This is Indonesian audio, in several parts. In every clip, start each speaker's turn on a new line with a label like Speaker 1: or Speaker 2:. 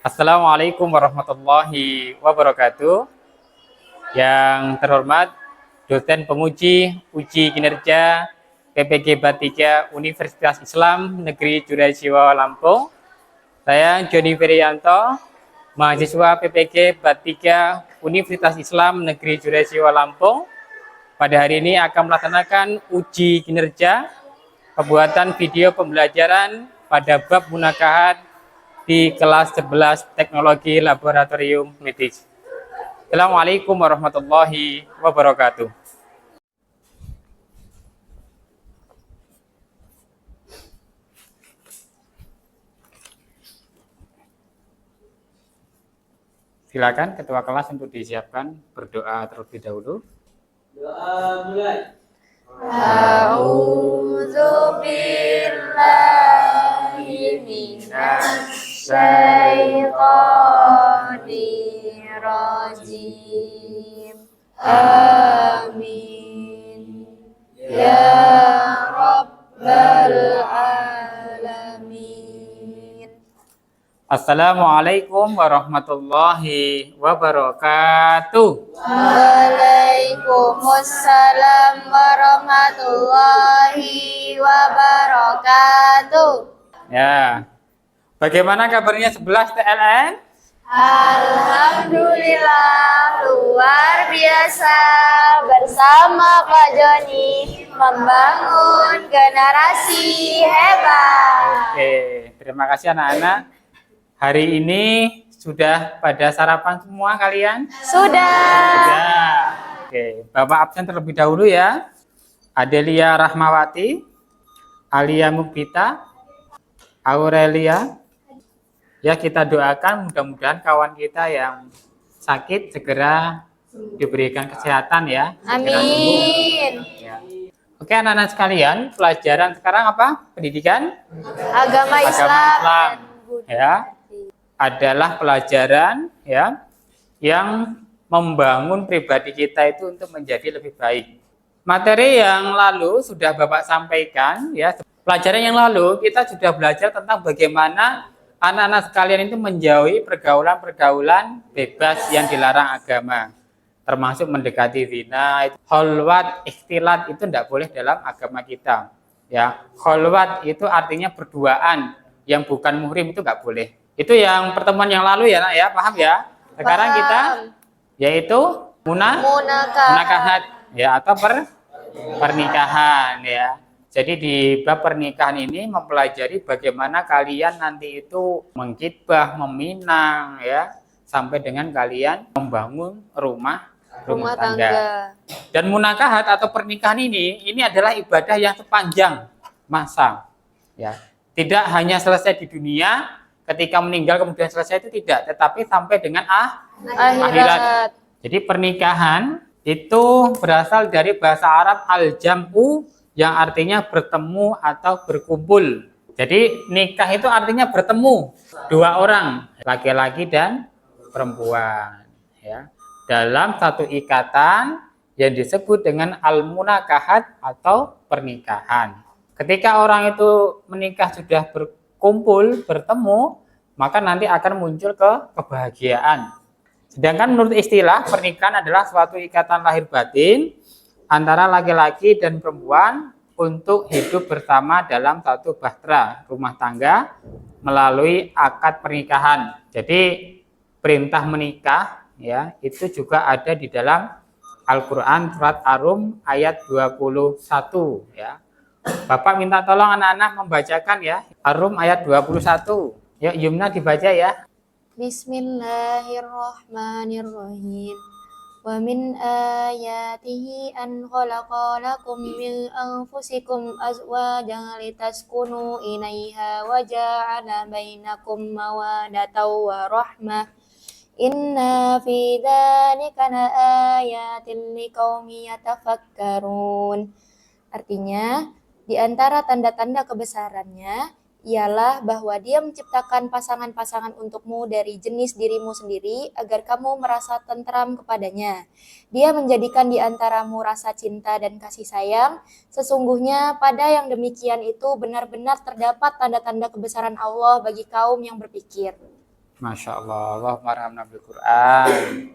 Speaker 1: Assalamualaikum warahmatullahi wabarakatuh. Yang terhormat dosen penguji uji kinerja PPG Bat3 Universitas Islam Negeri Jurasiwa Lampung. Saya Joni Ferianto, mahasiswa PPG Bat3 Universitas Islam Negeri Jurasiwa Lampung. Pada hari ini akan melaksanakan uji kinerja pembuatan video pembelajaran pada bab munakahat di kelas 11 Teknologi Laboratorium Medis. Assalamualaikum warahmatullahi wabarakatuh. Silakan ketua kelas untuk disiapkan berdoa terlebih dahulu.
Speaker 2: Doa mulai.
Speaker 3: A'udzu billahi minasy syaithanir rajim. Amin. Ya Rabbal alamin.
Speaker 1: Assalamualaikum warahmatullahi wabarakatuh.
Speaker 3: Waalaikumsalam warahmatullahi wabarakatuh.
Speaker 1: Ya. Bagaimana kabarnya 11 TLN?
Speaker 3: Alhamdulillah luar biasa, bersama Pak Joni membangun generasi hebat.
Speaker 1: Oke, terima kasih anak-anak. Hari ini sudah pada sarapan semua kalian?
Speaker 3: Sudah.
Speaker 1: Oke, Bapak absen terlebih dahulu ya. Adelia Rahmawati, Alia Mukbita, Aurelia. Ya, kita doakan mudah-mudahan kawan kita yang sakit segera diberikan kesehatan ya. Segera sembuh.
Speaker 3: Amin.
Speaker 1: Ya. Oke, anak-anak sekalian, pelajaran sekarang apa? Pendidikan
Speaker 3: Agama Islam.
Speaker 1: ya. Adalah pelajaran ya yang membangun pribadi kita itu untuk menjadi lebih baik. Materi yang lalu sudah Bapak sampaikan ya. Pelajaran yang lalu kita sudah belajar tentang bagaimana anak-anak sekalian itu menjauhi pergaulan-pergaulan bebas yang dilarang agama. Termasuk mendekati zina, kholwat, ikhtilat itu tidak boleh dalam agama kita. Ya, kholwat itu artinya berduaan, yang bukan muhrim itu nggak boleh. Itu yang pertemuan yang lalu ya, nak ya, paham ya? Sekarang
Speaker 3: Paham.
Speaker 1: kita yaitu munakahat ya atau pernikahan ya. Jadi di bab pernikahan ini mempelajari bagaimana kalian nanti itu mengkhitbah, meminang ya, sampai dengan kalian membangun rumah tangga. Dan munakahat atau pernikahan ini adalah ibadah yang sepanjang masa ya. Tidak hanya selesai di dunia, ketika meninggal kemudian selesai itu tidak, tetapi sampai dengan akhirat. Jadi pernikahan itu berasal dari bahasa Arab al-jam'u yang artinya bertemu atau berkumpul. Jadi nikah itu artinya bertemu dua orang, laki-laki dan perempuan ya, dalam satu ikatan yang disebut dengan al-munakahat atau pernikahan. Ketika orang itu menikah sudah berkumpul, bertemu, maka nanti akan muncul kebahagiaan. Sedangkan menurut istilah, pernikahan adalah suatu ikatan lahir batin antara laki-laki dan perempuan untuk hidup bersama dalam satu bahtera rumah tangga melalui akad pernikahan. Jadi perintah menikah ya itu juga ada di dalam Al-Qur'an surat Ar-Rum ayat 21 ya. Bapak minta tolong anak-anak membacakan ya Ar-Rum ayat 21. Yuk Yumna dibaca ya.
Speaker 3: Bismillahirrahmanirrahim. Wa min ayatihi an khalaqa lakum min anfusikum azwajan litaskunu ilaiha wa ja'ala bainakum mawaddatan wa rahmah. Inna fi dzalika laayatin liqaumin yatafakkarun. Artinya, di antara tanda-tanda kebesarannya ialah bahwa Dia menciptakan pasangan-pasangan untukmu dari jenis dirimu sendiri agar kamu merasa tentram kepadanya. Dia menjadikan di antaramu rasa cinta dan kasih sayang. Sesungguhnya pada yang demikian itu benar-benar terdapat tanda-tanda kebesaran Allah bagi kaum yang berpikir.
Speaker 1: Masya Allah, Allahumma rahmna bil Quran.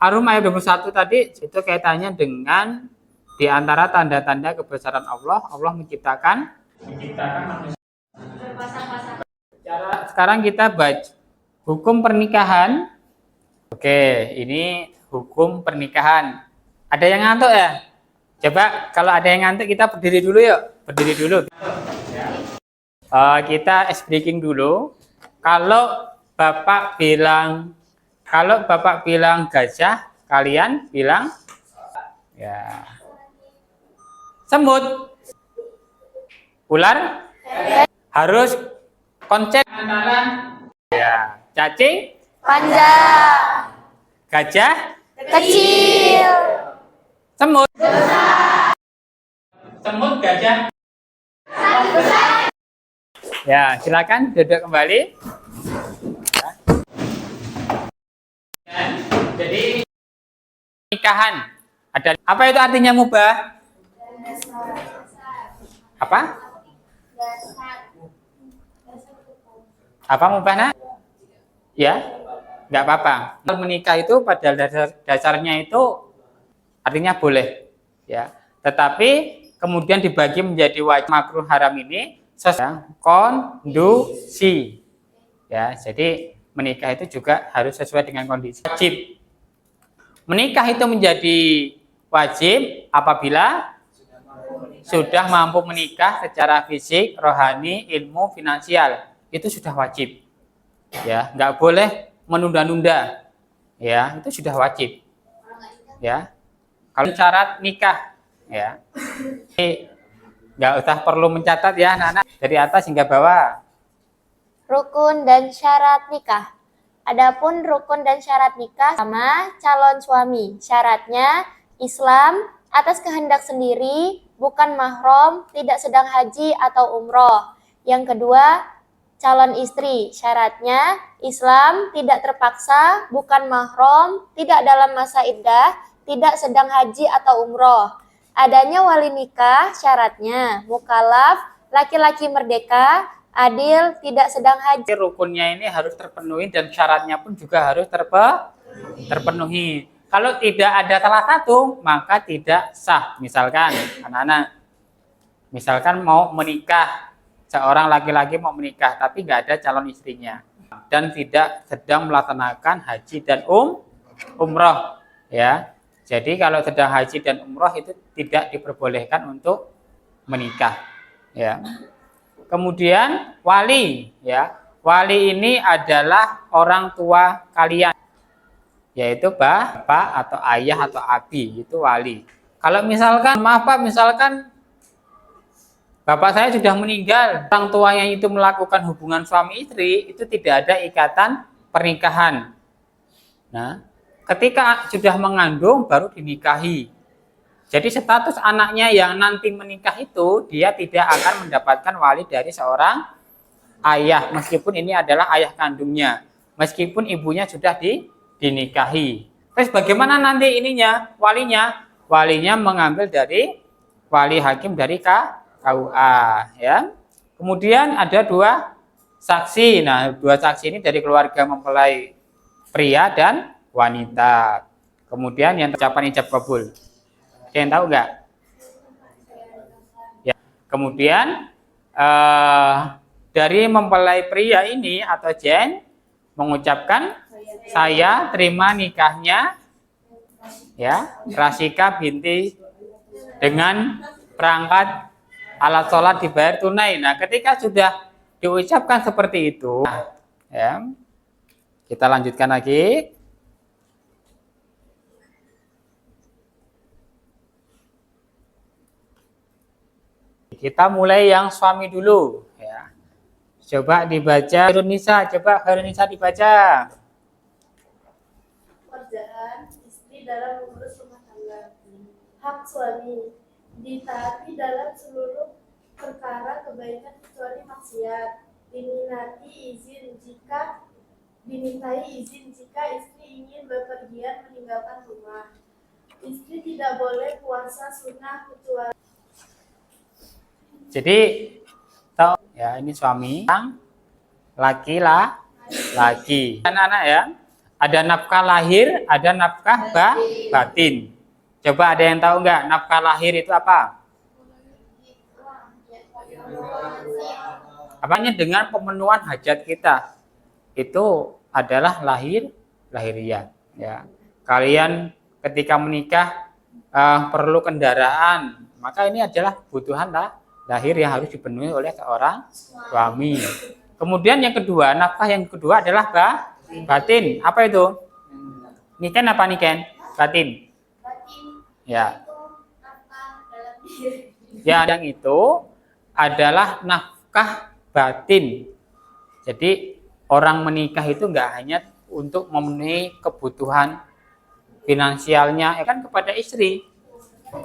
Speaker 1: Ar-Rum ayat 21 tadi itu kaitannya dengan di antara tanda-tanda kebesaran Allah, Allah menciptakan manusia. Sekarang kita baca hukum pernikahan. Oke, ini hukum pernikahan. Ada yang ngantuk ya? Coba kalau ada yang ngantuk kita berdiri dulu yuk. Berdiri dulu. Kita ice breaking dulu. Kalau Bapak bilang gajah, kalian bilang ya. Semut. Ular harus konsep antara ya. Cacing,
Speaker 3: Panjang.
Speaker 1: gajah,
Speaker 3: Kecil.
Speaker 1: semut. Semut, gajah. Ya, silakan duduk kembali. Ya. Jadi nikahan ada apa itu artinya mubah? Apa? Apa mubah nak? Ya, nggak apa-apa. Menikah itu pada dasarnya itu artinya boleh, ya. Tetapi kemudian dibagi menjadi wajib, makruh, haram ini kondusi, ya. Jadi menikah itu juga harus sesuai dengan kondisi. Wajib. Menikah itu menjadi wajib apabila sudah mampu menikah secara fisik, rohani, ilmu, finansial. Itu sudah wajib. Ya, nggak boleh menunda-nunda. Ya, itu sudah wajib. Ya. Kalau syarat nikah, ya. Ini nggak usah perlu mencatat ya, anak-anak. Dari atas hingga bawah.
Speaker 3: Rukun dan syarat nikah. Adapun rukun dan syarat nikah sama calon suami. Syaratnya Islam atas kehendak sendiri, bukan mahram, tidak sedang haji atau umroh. Yang kedua, calon istri. Syaratnya Islam, tidak terpaksa, bukan mahram, tidak dalam masa iddah, tidak sedang haji atau umroh. Adanya wali nikah, syaratnya mukallaf, laki-laki merdeka, adil, tidak sedang haji.
Speaker 1: Rukunnya ini harus terpenuhi dan syaratnya pun juga harus terpenuhi. Kalau tidak ada salah satu, maka tidak sah. Misalkan anak-anak, misalkan mau menikah, seorang laki-laki mau menikah, tapi nggak ada calon istrinya, dan tidak sedang melaksanakan haji dan umroh, ya. Jadi kalau sedang haji dan umroh itu tidak diperbolehkan untuk menikah, ya. Kemudian wali, ya. Wali ini adalah orang tua kalian, yaitu bapak atau ayah atau abi, itu wali. Kalau misalkan, maaf Pak, misalkan bapak saya sudah meninggal, orang tuanya itu melakukan hubungan suami istri, itu tidak ada ikatan pernikahan. Nah, ketika sudah mengandung baru dinikahi. Jadi status anaknya yang nanti menikah itu, dia tidak akan mendapatkan wali dari seorang ayah, meskipun ini adalah ayah kandungnya, meskipun ibunya sudah dinikahi. Terus bagaimana nanti ininya, walinya? Walinya mengambil dari wali hakim dari KUA, ya. Kemudian ada dua saksi. Nah, dua saksi ini dari keluarga mempelai pria dan wanita. Kemudian yang ucapan ijab kabul. Ada yang tahu nggak? Ya. Kemudian dari mempelai pria ini atau jen mengucapkan saya terima nikahnya, ya, Rasika binti dengan perangkat alat sholat dibayar tunai. Nah, ketika sudah diucapkan seperti itu, ya, kita lanjutkan lagi. Kita mulai yang suami dulu, ya. Coba dibaca, Nisa, coba Nisa dibaca.
Speaker 4: Pekerjaan istri dalam mengurus rumah tangga. Hak suami ditaati dalam seluruh perkara kebaikan kecuali maksiat. Dimintai izin jika istri ingin bepergian meninggalkan rumah. Istri tidak boleh puasa sunnah kecuali.
Speaker 1: Jadi, ya ini suami laki-laki. Anak-anak ya, ada nafkah lahir, ada nafkah batin. Coba ada yang tahu nggak nafkah lahir itu apa? Apanya dengan pemenuhan hajat kita. Itu adalah lahiriah. Ya. Kalian ketika menikah perlu kendaraan, maka ini adalah kebutuhan lahir yang harus dipenuhi oleh seorang suami. Kemudian yang kedua, nafkah yang kedua adalah batin. Apa itu? Niken apa niken? Batin. Ya. Ya, yang itu adalah nafkah batin. Jadi orang menikah itu enggak hanya untuk memenuhi kebutuhan finansialnya, ya kan, kepada istri.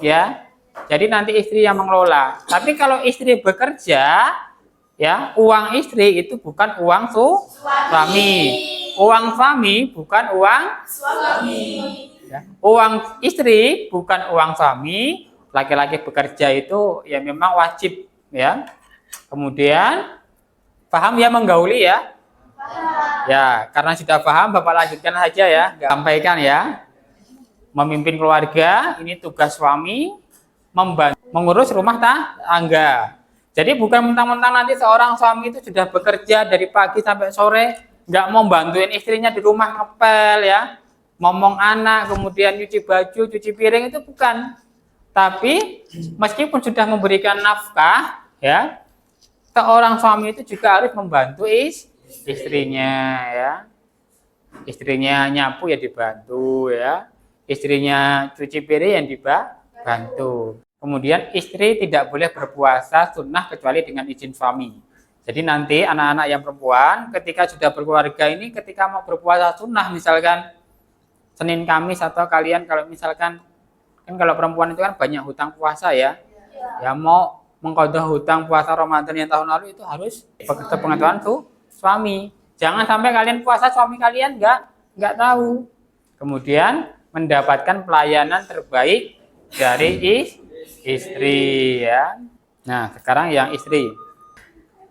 Speaker 1: Ya. Jadi nanti istri yang mengelola. Tapi kalau istri bekerja, ya, uang istri itu bukan uang suami. Uang suami bukan uang suami. Ya. Uang istri bukan uang suami. Laki-laki bekerja itu ya memang wajib, ya. Kemudian paham ya menggauli ya? Ya, karena sudah paham Bapak lanjutkan saja ya, sampaikan ya. Memimpin keluarga ini tugas suami, mengurus rumah tangga. Jadi bukan mentang-mentang nanti seorang suami itu sudah bekerja dari pagi sampai sore, nggak mau bantuin istrinya di rumah ngepel ya, ngomong anak, kemudian cuci baju, cuci piring, itu bukan. Tapi meskipun sudah memberikan nafkah, ya, seorang suami itu juga harus membantu istrinya, ya. Istrinya nyapu ya dibantu, ya. Istrinya cuci piring yang dibantu. Kemudian istri tidak boleh berpuasa sunnah kecuali dengan izin suami. Jadi nanti anak-anak yang perempuan ketika sudah berkeluarga ini, ketika mau berpuasa sunnah, misalkan Senin Kamis, atau kalian kalau misalkan, kan kalau perempuan itu kan banyak hutang puasa ya. Ya mau mengqadha hutang puasa Ramadan yang tahun lalu itu harus pengetahuan suami. Jangan sampai kalian puasa suami kalian nggak tahu. Kemudian mendapatkan pelayanan terbaik dari istri ya. Nah, sekarang yang istri.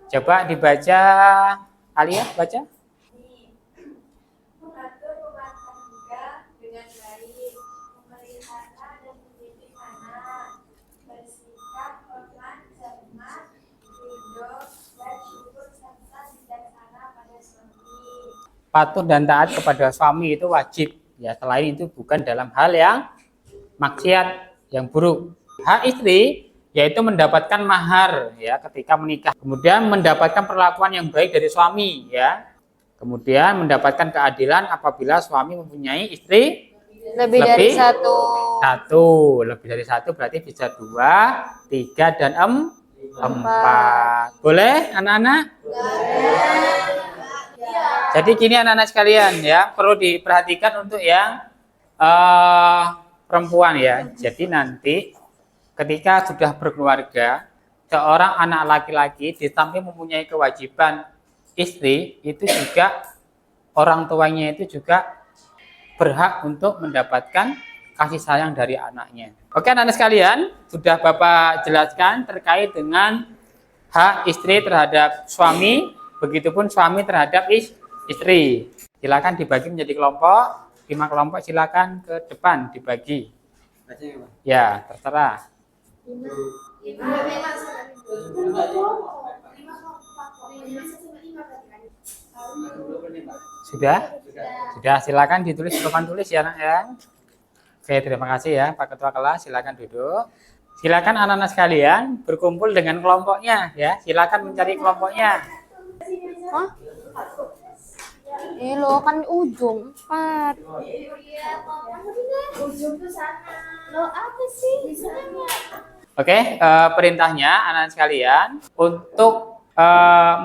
Speaker 1: Coba dibaca, Alia baca.
Speaker 4: Mengatur rumah tangga dengan baik, memelihara dan mendidik anak, bersikap hormat, cermat, ridho, dan syukur serta bijaksana pada suami.
Speaker 1: Patuh dan taat kepada suami itu wajib. Ya, selain itu bukan dalam hal yang maksiat, yang buruk. Hak istri yaitu mendapatkan mahar ya ketika menikah. Kemudian mendapatkan perlakuan yang baik dari suami ya. Kemudian mendapatkan keadilan apabila suami mempunyai istri
Speaker 3: Lebih dari satu.
Speaker 1: Lebih dari satu berarti bisa 2, 3, dan 4. Boleh anak-anak? Jadi gini anak-anak sekalian ya, perlu diperhatikan untuk yang perempuan ya. Jadi nanti ketika sudah berkeluarga, seorang anak laki-laki di samping mempunyai kewajiban istri, itu juga orang tuanya itu juga berhak untuk mendapatkan kasih sayang dari anaknya. Oke anak-anak sekalian, sudah Bapak jelaskan terkait dengan hak istri terhadap suami, begitupun suami terhadap istri. Silakan dibagi menjadi kelompok, 5 kelompok, silakan ke depan dibagi. Ya, terserah. Sudah? Sudah, silakan ditulis di papan tulis ya, Nak ya. Oke, terima kasih ya Pak Ketua Kelas, silakan duduk. Silakan anak-anak sekalian berkumpul dengan kelompoknya ya. Silakan mencari kelompoknya.
Speaker 3: Hah? Lo kan ujung 4.
Speaker 4: Ujung ke sana. Lo apa sih? Di sana.
Speaker 1: Oke, perintahnya anak-anak sekalian untuk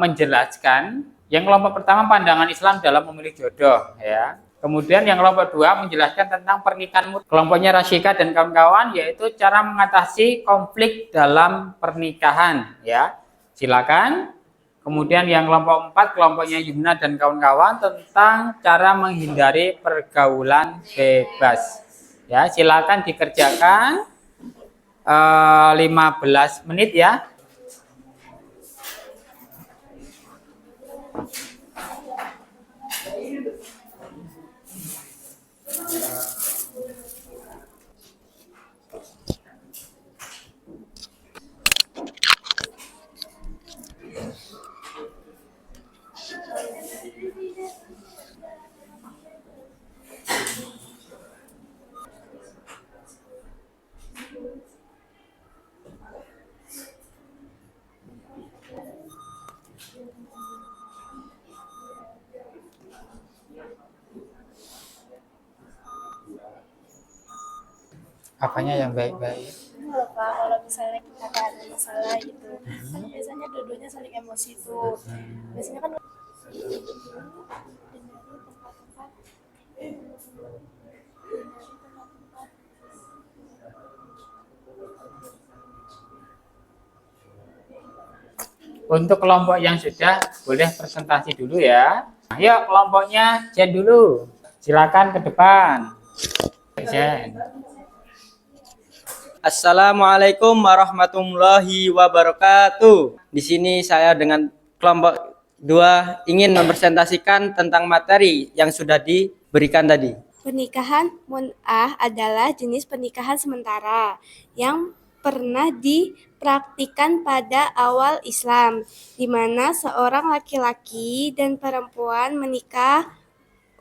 Speaker 1: menjelaskan yang kelompok pertama pandangan Islam dalam memilih jodoh ya. Kemudian yang kelompok 2 menjelaskan tentang pernikahan muda. Kelompoknya Rasyika dan kawan-kawan yaitu cara mengatasi konflik dalam pernikahan ya. Silakan. Kemudian yang kelompok 4 kelompoknya Yumna dan kawan-kawan tentang cara menghindari pergaulan bebas. Ya, silakan dikerjakan 15 menit ya. Apanya yang baik-baik?
Speaker 4: Pak, kalau misalnya kita ada masalah gitu, kan biasanya dua-duanya saling emosi tuh. Biasanya kan
Speaker 1: Untuk kelompok yang sudah boleh presentasi dulu ya. Ayo kelompoknya Jen dulu. Silakan ke depan. Jen.
Speaker 2: Assalamualaikum warahmatullahi wabarakatuh. Di sini saya dengan kelompok 2 ingin mempresentasikan tentang materi yang sudah diberikan tadi.
Speaker 4: pernikahan mun'ah adalah jenis pernikahan sementara yang pernah dipraktikkan pada awal Islam, di mana seorang laki-laki dan perempuan menikah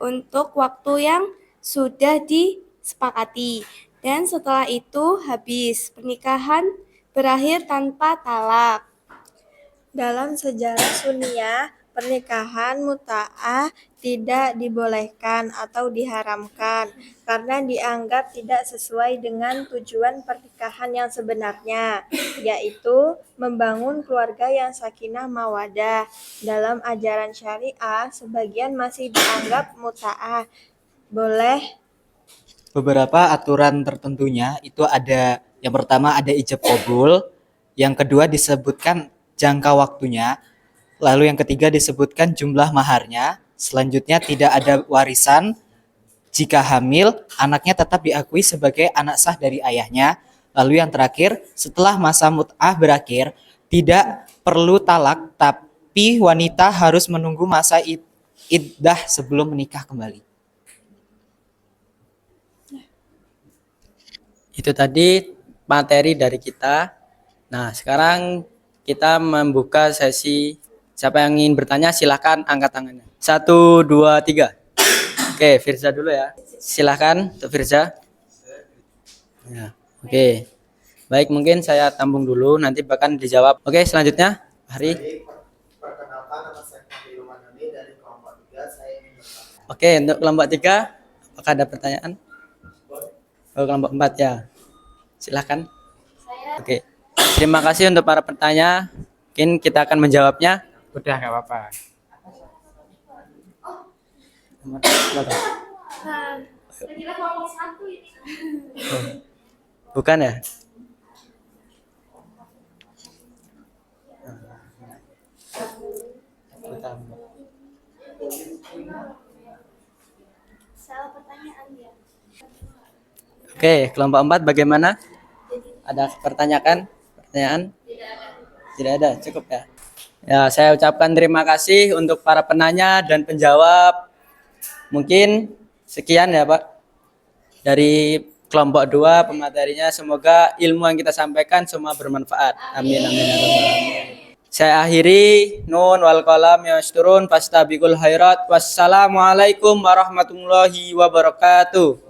Speaker 4: untuk waktu yang sudah disepakati, dan setelah itu habis. Pernikahan berakhir tanpa talak. Dalam sejarah Sunniyah, pernikahan muta'ah tidak dibolehkan atau diharamkan karena dianggap tidak sesuai dengan tujuan pernikahan yang sebenarnya, yaitu membangun keluarga yang sakinah mawadah. Dalam ajaran syariah, sebagian masih dianggap muta'ah boleh.
Speaker 5: Beberapa aturan tertentunya itu ada, yang pertama ada ijab qabul, yang kedua disebutkan jangka waktunya, lalu yang ketiga disebutkan jumlah maharnya, selanjutnya tidak ada warisan, jika hamil anaknya tetap diakui sebagai anak sah dari ayahnya, lalu yang terakhir setelah masa mut'ah berakhir tidak perlu talak, tapi wanita harus menunggu masa iddah sebelum menikah kembali.
Speaker 2: Itu tadi materi dari kita. Nah, sekarang kita membuka sesi. Siapa yang ingin bertanya silahkan angkat tangannya. 1, 2, 3. Oke, Firza dulu ya. Silahkan untuk Firza. Ya, oke. Baik, mungkin saya tampung dulu, nanti bahkan dijawab. Oke, selanjutnya, Hari.
Speaker 6: Perkenalkan, nama saya Fahri Romanani dari kelompok 3. Saya ingin bertanya.
Speaker 2: Oke, untuk kelompok 3, apakah ada pertanyaan? Oh, kelompok 4 ya. Silahkan. Oke. Terima kasih untuk para pertanyaan. Mungkin kita akan menjawabnya.
Speaker 1: Udah nggak apa-apa.
Speaker 4: Kira kelompok 1 ini.
Speaker 2: Bukan ya?
Speaker 4: Salah pertanyaan ya.
Speaker 2: Oke, kelompok 4 bagaimana? Ada pertanyaan? Tidak ada, cukup ya. Ya, saya ucapkan terima kasih untuk para penanya dan penjawab. Mungkin sekian ya, Pak. Dari kelompok 2 pematerinya, semoga ilmu yang kita sampaikan semua bermanfaat. Amin amin ya rabbal alamin. Saya akhiri, nun wal qalam yasturun fastabiqul khairat. Wassalamualaikum warahmatullahi wabarakatuh.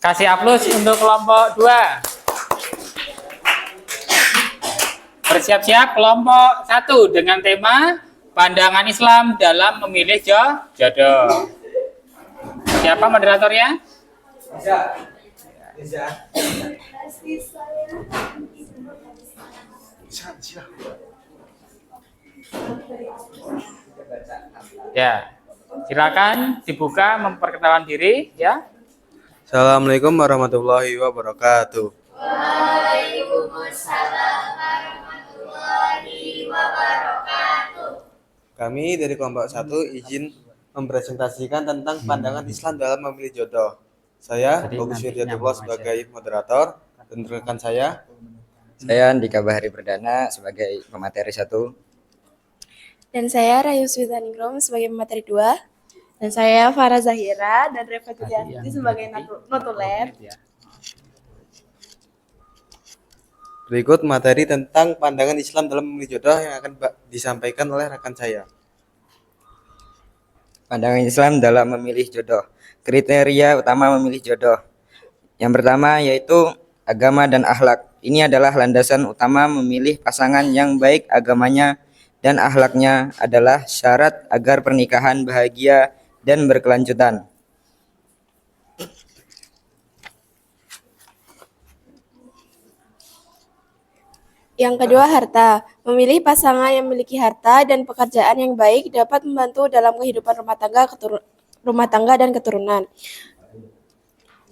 Speaker 1: Kasih aplaus untuk kelompok 2. Bersiap-siap kelompok 1 dengan tema pandangan Islam dalam memilih jodoh. Siapa moderatornya? Ya, silakan dibuka memperkenalkan diri ya.
Speaker 6: Assalamualaikum warahmatullahi wabarakatuh. Kami dari kelompok 1 izin mempresentasikan tentang pandangan Islam dalam memilih jodoh. Saya
Speaker 1: Jadi
Speaker 6: Bagus
Speaker 1: nanti
Speaker 6: Wiryadiplo
Speaker 1: nyambung aja.
Speaker 6: sebagai moderator dan rekan saya.
Speaker 7: Saya Andika Bahari Perdana sebagai pemateri 1.
Speaker 8: Dan saya Rayu Switaningrum sebagai pemateri 2. Dan saya Farah Zahira dan Reva Julianti sebagai notulen.
Speaker 6: Berikut materi tentang pandangan Islam dalam memilih jodoh yang akan disampaikan oleh rekan saya.
Speaker 7: Pandangan Islam dalam memilih jodoh. Kriteria utama memilih jodoh. Yang pertama yaitu agama dan akhlak. Ini adalah landasan utama memilih pasangan yang baik agamanya dan akhlaknya adalah syarat agar pernikahan bahagia dan berkelanjutan.
Speaker 8: Yang kedua, harta. Memilih pasangan yang memiliki harta dan pekerjaan yang baik dapat membantu dalam kehidupan rumah tangga dan keturunan.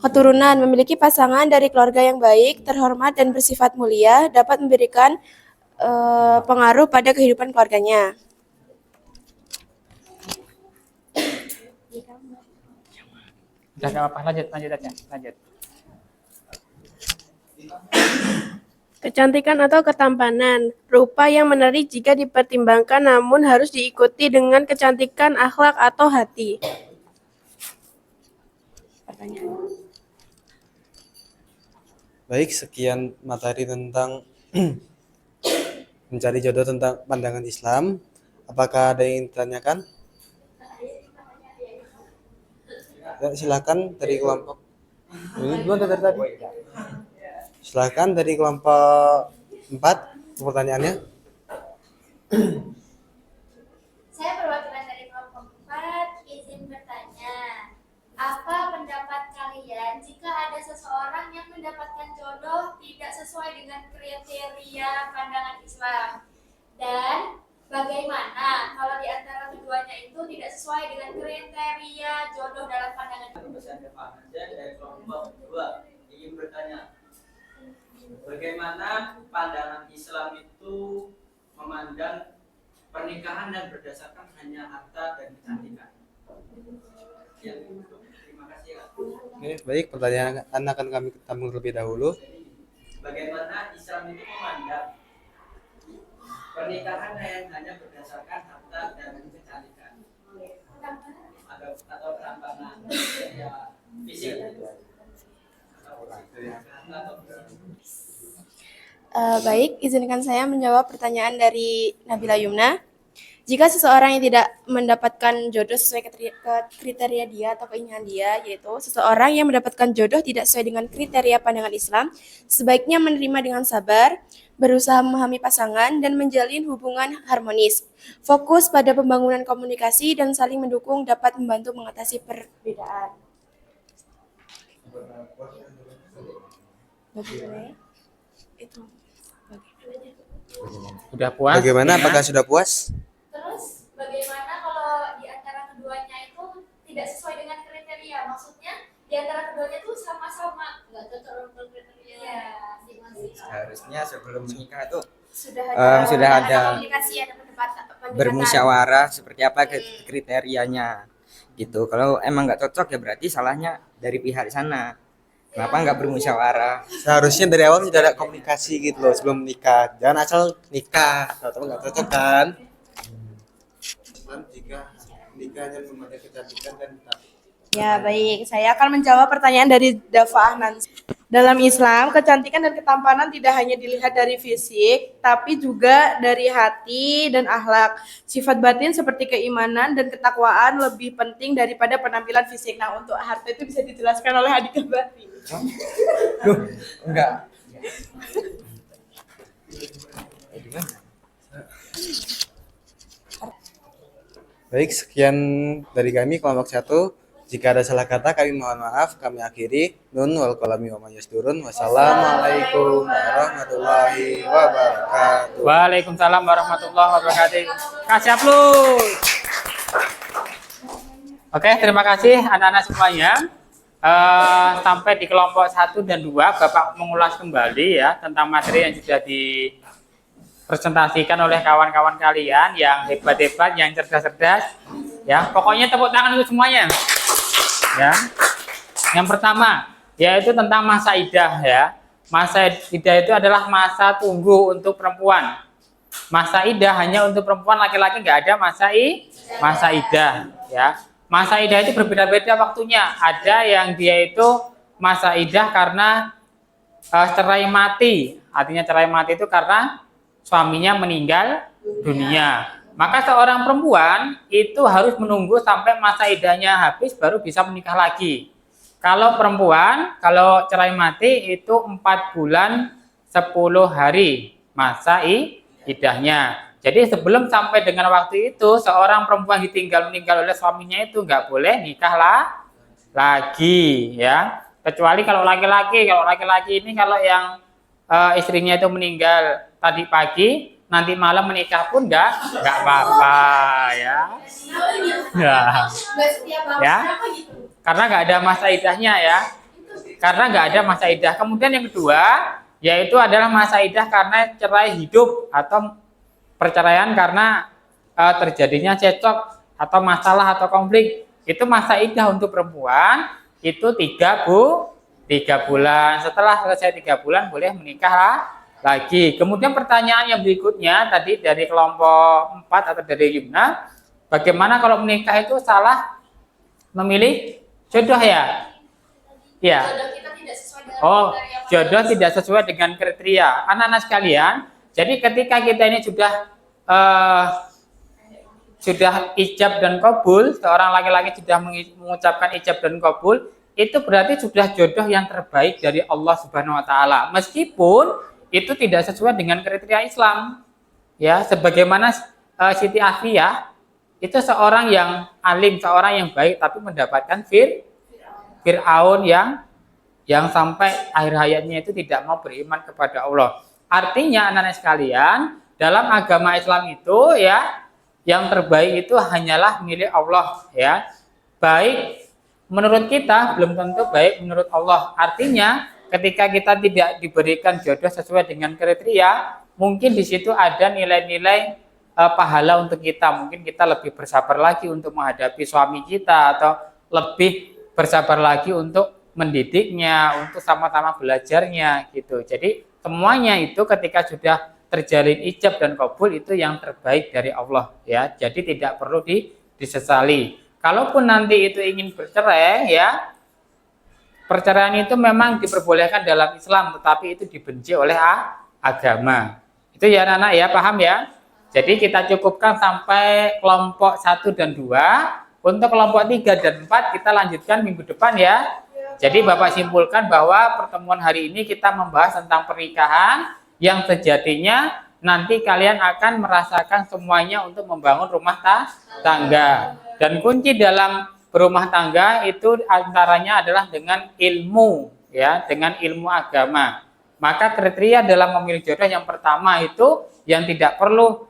Speaker 8: Keturunan memiliki pasangan dari keluarga yang baik, terhormat, dan bersifat mulia dapat memberikan pengaruh pada kehidupan keluarganya.
Speaker 1: Udah nggak apa-apa, lanjut aja, lanjut.
Speaker 8: Kecantikan atau ketampanan, rupa yang menarik jika dipertimbangkan namun harus diikuti dengan kecantikan akhlak atau hati.
Speaker 6: Baik, sekian materi tentang mencari jodoh tentang pandangan Islam. Apakah ada yang ditanyakan? Ya, silakan dari kelompok. Ini gimana dari tadi? Silakan dari kelompok 4 pertanyaannya.
Speaker 3: Saya perwakilan dari kelompok 4, izin bertanya. Apa pendapat kalian jika ada seseorang yang mendapatkan jodoh tidak sesuai dengan kriteria pandangan Islam? Dan bagaimana kalau di antara keduanya itu tidak sesuai dengan kriteria jodoh dalam pandangan Islam?
Speaker 2: Dari kelompok 2 ingin bertanya, bagaimana pandangan Islam itu memandang pernikahan yang berdasarkan hanya harta dan kecantikan? Ya, terima kasih ya.
Speaker 6: Oke, baik, pertanyaan akan kami tampung terlebih dahulu.
Speaker 2: Bagaimana Islam itu memandang pernikahan yang hanya berdasarkan harta dan kecantikan atau perambahan ya, fisik
Speaker 8: Baik, izinkan saya menjawab pertanyaan dari Nabila Yumna. Jika seseorang yang tidak mendapatkan jodoh sesuai kriteria dia atau keinginan dia, yaitu seseorang yang mendapatkan jodoh tidak sesuai dengan kriteria pandangan Islam, sebaiknya menerima dengan sabar, berusaha memahami pasangan, dan menjalin hubungan harmonis. Fokus pada pembangunan komunikasi dan saling mendukung dapat membantu mengatasi perbedaan. Itu.
Speaker 1: Udah puas?
Speaker 6: Bagaimana?
Speaker 1: Ya?
Speaker 6: Apakah sudah puas?
Speaker 3: Terus bagaimana kalau di antara keduanya itu tidak sesuai dengan kriteria? Maksudnya di antara keduanya itu sama-sama nggak cocok dengan kriteria. Iya, masing-masing.
Speaker 7: Seharusnya sebelum menikah itu
Speaker 8: Sudah
Speaker 7: ada
Speaker 8: komunikasi, ada pendekatan.
Speaker 7: bermusyawarah seperti apa kriterianya gitu. Kalau emang nggak cocok ya berarti salahnya dari pihak sana. Kenapa nggak bermusyawarah?
Speaker 6: Seharusnya dari awal sudah ada komunikasi gitu loh sebelum menikah. Jangan asal nikah, tahu-tahu nggak cocok kan? Jika nikahnya memakai kecantikan dan
Speaker 8: Ya, baik. Saya akan menjawab pertanyaan dari Dafa Nancy. Dalam Islam, kecantikan dan ketampanan tidak hanya dilihat dari fisik, tapi juga dari hati dan akhlak. Sifat batin seperti keimanan dan ketakwaan lebih penting daripada penampilan fisik. Nah, untuk harta itu bisa dijelaskan oleh Adika Batin.
Speaker 7: Enggak.
Speaker 6: Baik, sekian dari kami kelompok 1. Jika ada salah kata kami mohon maaf. Kami akhiri. Nun wal qalami wa ma yasturun. Wassalamualaikum warahmatullahi wabarakatuh.
Speaker 1: Waalaikumsalam warahmatullahi wabarakatuh. Kasih aplaus. Oke, terima kasih anak-anak semuanya. Sampai di kelompok 1 dan 2, Bapak mengulas kembali ya tentang materi yang sudah dipresentasikan oleh kawan-kawan kalian yang hebat-hebat, yang cerdas-cerdas. Ya, pokoknya tepuk tangan untuk semuanya. Ya, yang pertama yaitu tentang masa idah ya. Masa idah itu adalah masa tunggu untuk perempuan. Masa idah hanya untuk perempuan, laki-laki nggak ada masa idah ya. Masa idah itu berbeda-beda waktunya. Ada yang dia itu masa idah karena cerai mati. Artinya cerai mati itu karena suaminya meninggal dunia. Maka seorang perempuan itu harus menunggu sampai masa idahnya habis baru bisa menikah lagi. Kalau perempuan, kalau cerai mati itu 4 bulan 10 hari masa idahnya. Jadi sebelum sampai dengan waktu itu, seorang perempuan meninggal oleh suaminya itu nggak boleh nikah lagi, ya. Kecuali kalau laki-laki ini kalau yang istrinya itu meninggal tadi pagi, nanti malam menikah pun nggak apa-apa, ya. Ya, karena nggak ada masa idahnya, ya. Karena nggak ada masa idah. Kemudian yang kedua, yaitu adalah masa idah karena cerai hidup atau perceraian karena terjadinya cekcok atau masalah atau konflik. Itu masa idah untuk perempuan itu 3 bulan. Setelah selesai 3 bulan boleh menikah lagi. Kemudian pertanyaan yang berikutnya tadi dari kelompok 4 atau dari Yumna, bagaimana kalau menikah itu salah memilih jodoh, ya? Ya. Oh, jodoh tidak sesuai dengan kriteria. Anak-anak sekalian, jadi ketika kita ini sudah ijab dan kabul, seorang laki-laki sudah mengucapkan ijab dan kabul, itu berarti sudah jodoh yang terbaik dari Allah Subhanahu wa taala. Meskipun itu tidak sesuai dengan kriteria Islam. Ya, sebagaimana Siti Afiyah itu seorang yang alim, seorang yang baik tapi mendapatkan Fir'aun yang sampai akhir hayatnya itu tidak mau beriman kepada Allah. Artinya anak-anak sekalian, dalam agama Islam itu ya yang terbaik itu hanyalah milik Allah, ya. Baik menurut kita belum tentu baik menurut Allah. Artinya ketika kita tidak diberikan jodoh sesuai dengan kriteria, mungkin di situ ada nilai-nilai pahala untuk kita. Mungkin kita lebih bersabar lagi untuk menghadapi suami kita atau lebih bersabar lagi untuk mendidiknya, untuk sama-sama belajarnya gitu. Jadi semuanya itu ketika sudah terjalin ijab dan kabul itu yang terbaik dari Allah, ya. Jadi tidak perlu disesali. Kalaupun nanti itu ingin bercerai, ya, perceraian itu memang diperbolehkan dalam Islam, tetapi itu dibenci oleh agama. Itu ya anak-anak, ya, paham ya? Jadi kita cukupkan sampai kelompok 1 dan 2. Untuk kelompok 3 dan 4 kita lanjutkan minggu depan, ya. Jadi Bapak simpulkan bahwa pertemuan hari ini kita membahas tentang pernikahan yang sejatinya nanti kalian akan merasakan semuanya untuk membangun rumah tangga. Dan kunci dalam berumah tangga itu antaranya adalah dengan ilmu, ya, dengan ilmu agama. Maka kriteria dalam memilih jodoh yang pertama itu yang tidak perlu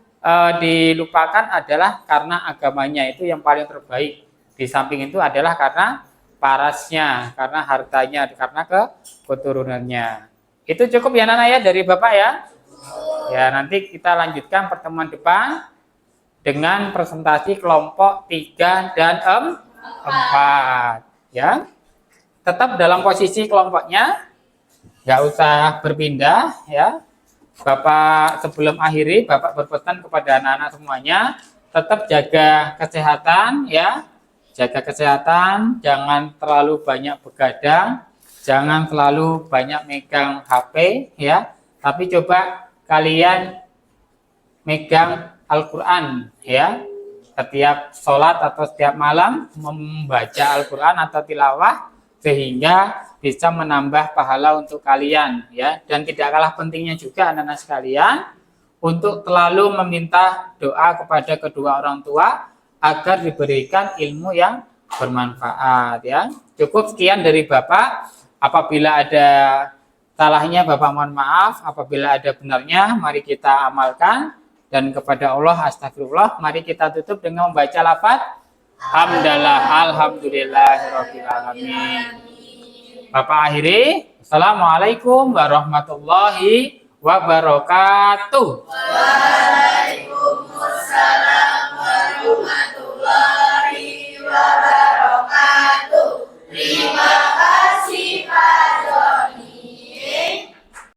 Speaker 1: dilupakan adalah karena agamanya itu yang paling terbaik. Di samping itu adalah karena parasnya, karena hartanya, karena keturunannya. Itu cukup ya Nana ya dari Bapak ya. Ya, nanti kita lanjutkan pertemuan depan dengan presentasi kelompok 3 dan 4 ya. Tetap dalam posisi kelompoknya, nggak usah berpindah ya. Bapak sebelum akhiri, Bapak berpesan kepada anak-anak semuanya, tetap jaga kesehatan ya. Jaga kesehatan, jangan terlalu banyak begadang, jangan terlalu banyak megang HP ya. Tapi coba kalian megang Al-Qur'an ya. Setiap sholat atau setiap malam membaca Al-Qur'an atau tilawah sehingga bisa menambah pahala untuk kalian ya. Dan tidak kalah pentingnya juga anak-anak sekalian untuk selalu meminta doa kepada kedua orang tua agar diberikan ilmu yang bermanfaat ya. Cukup sekian dari Bapak. Apabila ada salahnya Bapak mohon maaf, apabila ada benarnya mari kita amalkan, dan kepada Allah astagfirullah. Mari kita tutup dengan membaca lafaz hamdalah alhamdulillahirabbil alamin. Bapak akhiri, assalamualaikum warahmatullahi wabarakatuh.